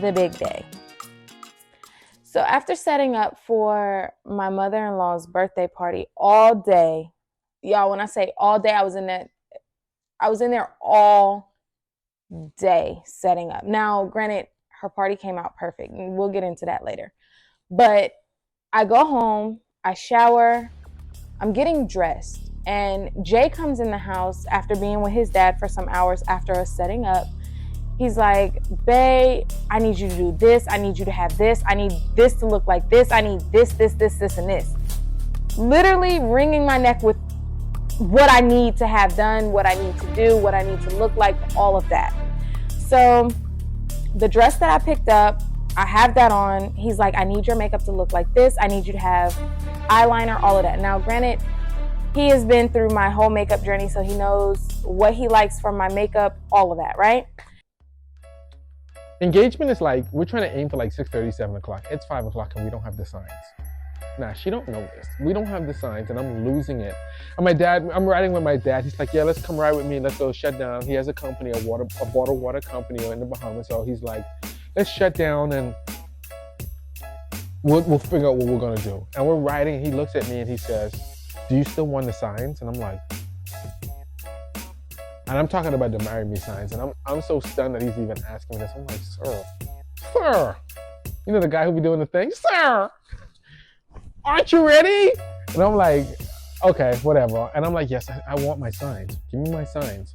the big day. So after setting up for my mother-in-law's birthday party all day, y'all, when I say all day, I was in there all day setting up. Now, granted, her party came out perfect, and we'll get into that later. But I go home, I shower, I'm getting dressed, and Jay comes in the house after being with his dad for some hours after us setting up. He's like, babe, I need you to do this. I need you to have this. I need this to look like this. I need this, and this. Literally wringing my neck with what I need to have done, what I need to do, what I need to look like, all of that. So the dress that I picked up, I have that on. He's like, I need your makeup to look like this. I need you to have eyeliner, all of that. Now, granted, he has been through my whole makeup journey, so he knows what he likes from my makeup, all of that, right? Engagement is like, we're trying to aim for like 6:30, 7 o'clock. It's 5 o'clock and we don't have the signs. Nah, she don't know this. We don't have the signs and I'm losing it. And my dad, I'm riding with my dad. He's like, yeah, let's come ride with me. Let's go shut down. He has a company, a bottled water company in the Bahamas. So he's like, let's shut down and we'll figure out what we're gonna do. And we're riding and he looks at me and he says, do you still want the signs? And I'm like, and I'm talking about the marry me signs. And I'm so stunned that he's even asking me this. I'm like, sir, you know the guy who be doing the thing? Sir, aren't you ready? And I'm like, okay, whatever. And I'm like, yes, I want my signs. Give me my signs.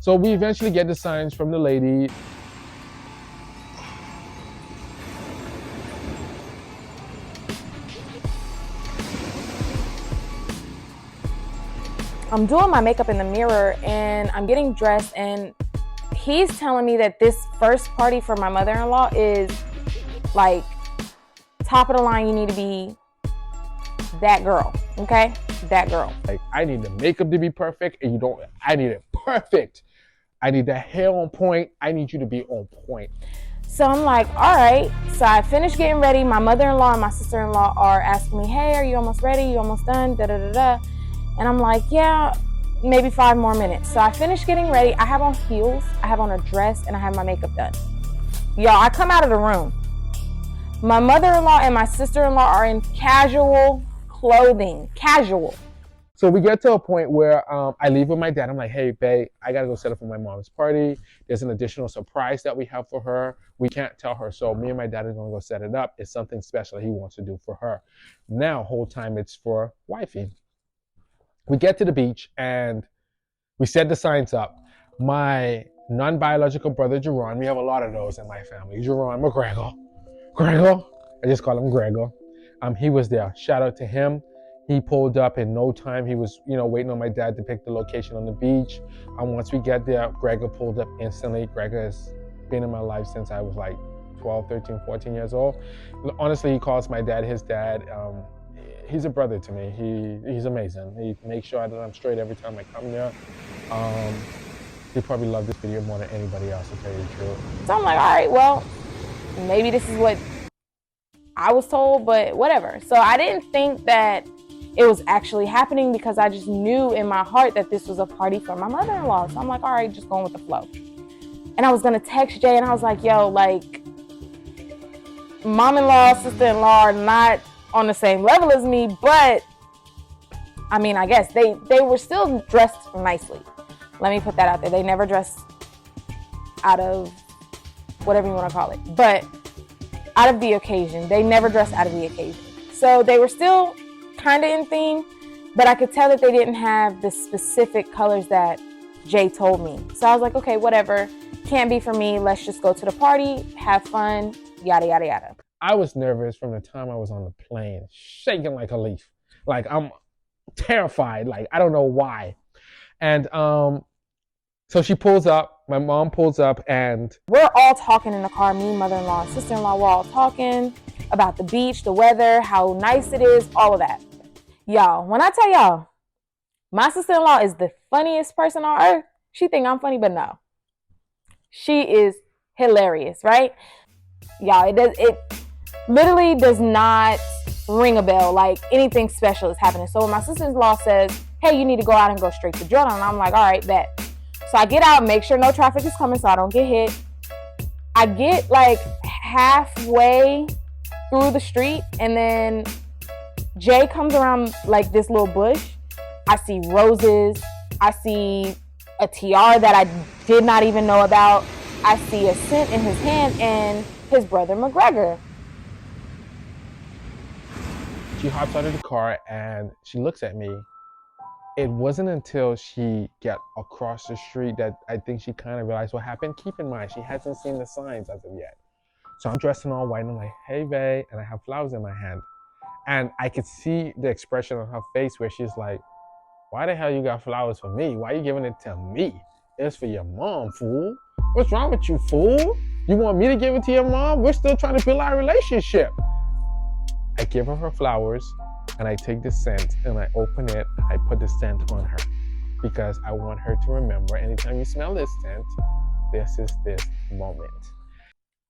So we eventually get the signs from the lady. I'm doing my makeup in the mirror and I'm getting dressed, and he's telling me that this first party for my mother-in-law is like top of the line. You need to be that girl, okay? That girl. Like, I need the makeup to be perfect, and I need it perfect. I need the hair on point. I need you to be on point. So I'm like, all right. So I finished getting ready. My mother-in-law and my sister-in-law are asking me, hey, are you almost ready? You almost done? Da da da da. And I'm like, yeah, maybe 5 more minutes. So I finished getting ready. I have on heels, I have on a dress, and I have my makeup done. Y'all, I come out of the room. My mother-in-law and my sister-in-law are in casual clothing. Casual. So we get to a point where I leave with my dad. I'm like, hey, babe, I got to go set up for my mom's party. There's an additional surprise that we have for her. We can't tell her. So me and my dad are going to go set it up. It's something special he wants to do for her. Now, whole time it's for wifey. We get to the beach and we set the signs up. My non-biological brother, Jerron, we have a lot of those in my family. Jerron McGregor. Gregor, I just call him Gregor. He was there. Shout out to him. He pulled up in no time. He was, waiting on my dad to pick the location on the beach. Once we get there, Gregor pulled up instantly. Gregor has been in my life since I was like 12, 13, 14 years old. Honestly, he calls my dad his dad. He's a brother to me. He's amazing. He makes sure that I'm straight every time I come there. He probably loved this video more than anybody else, to tell you the truth. So I'm like, all right, well, maybe this is what I was told, but whatever. So I didn't think that it was actually happening because I just knew in my heart that this was a party for my mother-in-law. So I'm like, all right, just going with the flow. And I was going to text Jay and I was like, yo, like, mom-in-law, sister-in-law are not on the same level as me, but I mean, I guess they were still dressed nicely. Let me put that out there. They never dressed out of whatever you want to call it, but out of the occasion. They never dressed out of the occasion. So they were still kind of in theme, but I could tell that they didn't have the specific colors that Jay told me. So I was like, okay, whatever. Can't be for me. Let's just go to the party, have fun, yada, yada, yada. I was nervous from the time I was on the plane, shaking like a leaf. Like, I'm terrified. Like, I don't know why. And so she pulls up, my mom pulls up, and we're all talking in the car, me, mother-in-law, and sister-in-law, we're all talking about the beach, the weather, how nice it is, all of that. Y'all, when I tell y'all, my sister-in-law is the funniest person on earth. She think I'm funny, but no. She is hilarious, right? Y'all, it literally does not ring a bell like anything special is happening. So when my sister-in-law says, hey, you need to go out and go straight to Jordan, and I'm like, all right, bet. So I get out, make sure no traffic is coming so I don't get hit. I get like halfway through the street, and then Jay comes around like this little bush. I see roses. I see a tiara that I did not even know about. I see a scent in his hand and his brother McGregor. She hops out of the car and she looks at me. It wasn't until she got across the street that I think she kind of realized what happened. Keep in mind, she hasn't seen the signs as of yet. So I'm dressed in all white and I'm like, hey, babe, and I have flowers in my hand. And I could see the expression on her face where she's like, why the hell you got flowers for me? Why are you giving it to me? It's for your mom, fool. What's wrong with you, fool? You want me to give it to your mom? We're still trying to build our relationship. I give her flowers and I take the scent and I open it and I put the scent on her because I want her to remember anytime you smell this scent, this is this moment.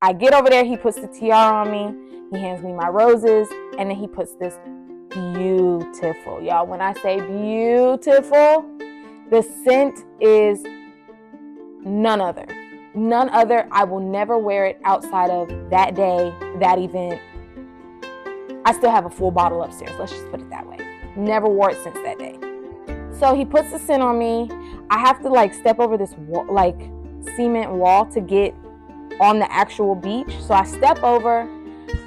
I get over there, he puts the tiara on me, he hands me my roses, and then he puts this beautiful, y'all, when I say beautiful, the scent is none other. I will never wear it outside of that day, that event. I still have a full bottle upstairs, let's just put it that way. Never wore it since that day. So he puts the scent on me. I have to like step over this like cement wall to get on the actual beach. So I step over,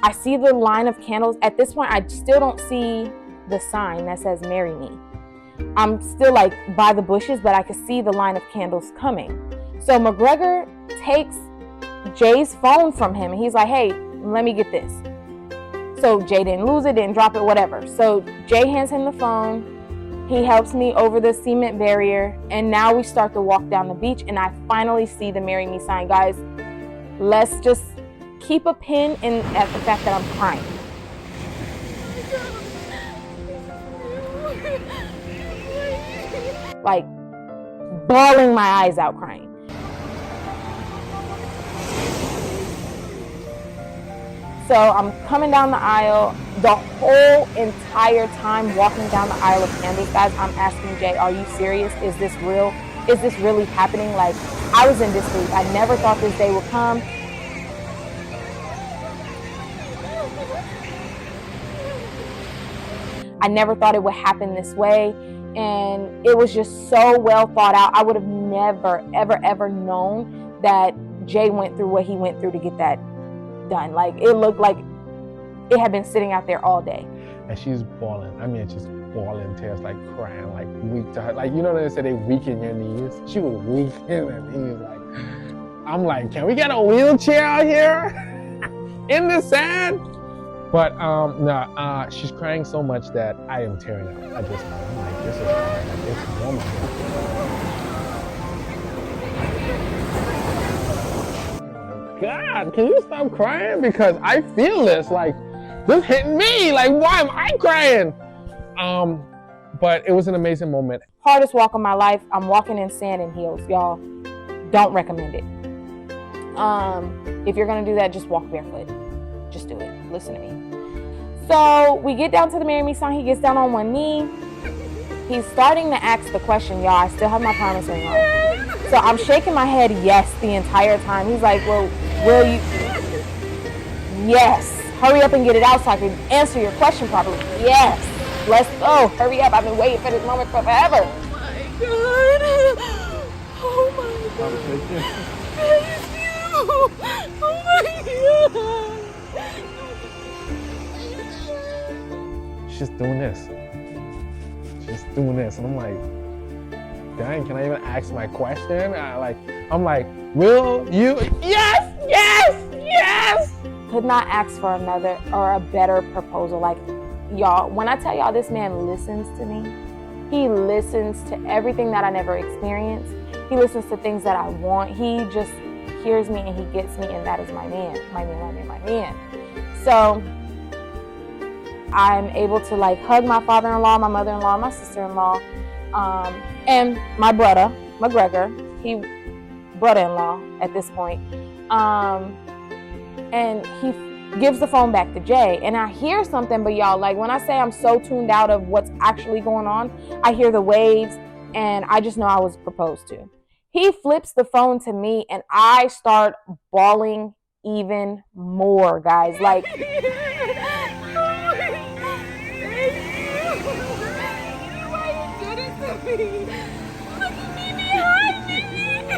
I see the line of candles. At this point, I still don't see the sign that says marry me. I'm still like by the bushes, but I can see the line of candles coming. So McGregor takes Jay's phone from him and he's like, hey, let me get this. So Jay didn't lose it, didn't drop it, whatever. So Jay hands him the phone. He helps me over the cement barrier. And now we start to walk down the beach and I finally see the marry me sign. Guys, let's just keep a pin in at the fact that I'm crying. Like bawling my eyes out crying. So I'm coming down the aisle. The whole entire time walking down the aisle of candles, guys, I'm asking Jay, are you serious? Is this real? Is this really happening? Like, I was in disbelief. I never thought this day would come. I never thought it would happen this way. And it was just so well thought out. I would have never, ever, ever known that Jay went through what he went through to get that done. Like, it looked like it had been sitting out there all day. And she's bawling. I mean, just bawling tears, like crying, like weak to her. Like, you know what they say, they weaken your knees? She was weak in her knees. Like, I'm like, can we get a wheelchair out here in the sand? But no, she's crying so much that I am tearing up. I'm like, this is hard. Like, this woman. God, can you stop crying? Because I feel this, like, this hitting me. Like, why am I crying? But it was an amazing moment. Hardest walk of my life. I'm walking in sand and heels, y'all. Don't recommend it. If you're gonna do that, just walk barefoot. Just do it. Listen to me. So we get down to the marry me sign. He gets down on one knee. He's starting to ask the question, y'all. I still have my promise ring on. So I'm shaking my head yes the entire time. He's like, well, will you? Yes. Hurry up and get it out so I can answer your question properly. Yes. Let's go. Hurry up. I've been waiting for this moment for forever. Oh my God. Oh my God. Thank you. Oh my God. She's doing this. She's doing this. And I'm like, dang, can I even ask my question? I'm like, will you? Yes, yes, yes. Could not ask for another or a better proposal. Like, y'all, when I tell y'all this man listens to me, he listens to everything that I never experienced. He listens to things that I want. He just hears me and he gets me, and that is my man. My man. So I'm able to like hug my father-in-law, my mother-in-law, my sister-in-law, and my brother, McGregor, he brother-in-law at this point. And he gives the phone back to Jay, and I hear something, but y'all, like when I say I'm so tuned out of what's actually going on, I hear the waves and I just know I was proposed to. He flips the phone to me and I start bawling even more, guys. Like,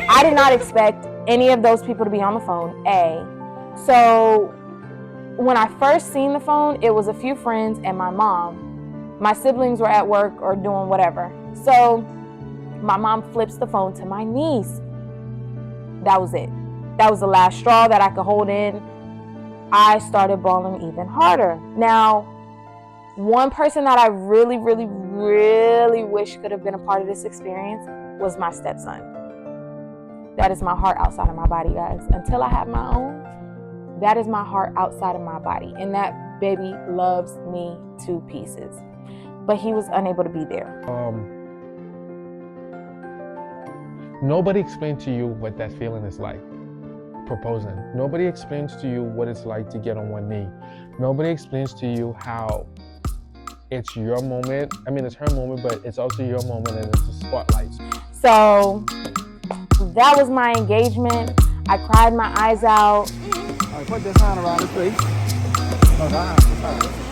I did not expect any of those people to be on the phone, A. So when I first seen the phone, it was a few friends and my mom. My siblings were at work or doing whatever. So my mom flips the phone to my niece. That was it. That was the last straw that I could hold in. I started bawling even harder. Now, one person that I really, really, really wish could have been a part of this experience was my stepson. That is my heart outside of my body, guys. Until I have my own, that is my heart outside of my body. And that baby loves me to pieces. But he was unable to be there. Nobody explained to you what that feeling is like, proposing. Nobody explains to you what it's like to get on one knee. Nobody explains to you how it's your moment. I mean, it's her moment, but it's also your moment and it's the spotlight. So that was my engagement. I cried my eyes out. All right, put this hand around his face. Oh,